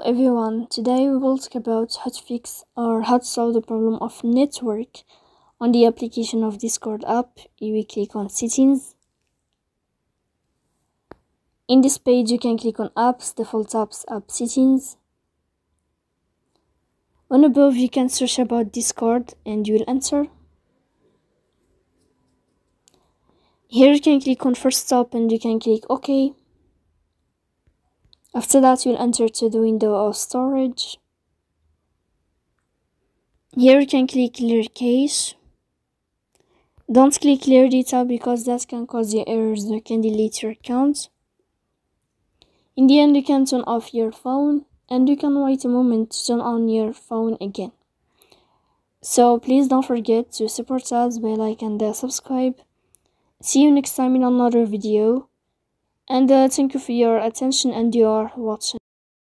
everyone, today we will talk about how to fix or how to solve the problem of network on the application of Discord app. You will click on settings. In this page you can click on apps, default apps, app settings. On above you can search about Discord and you will enter. Here you can click on first stop and you can click OK. After that, you'll enter to the window of storage. Here you can click clear cache. Don't click clear data because that can cause you errors that can delete your account. In the end, you can turn off your phone and you can wait a moment to turn on your phone again. So please don't forget to support us by like and subscribe. See you next time in another video. And thank you for your attention and your watching.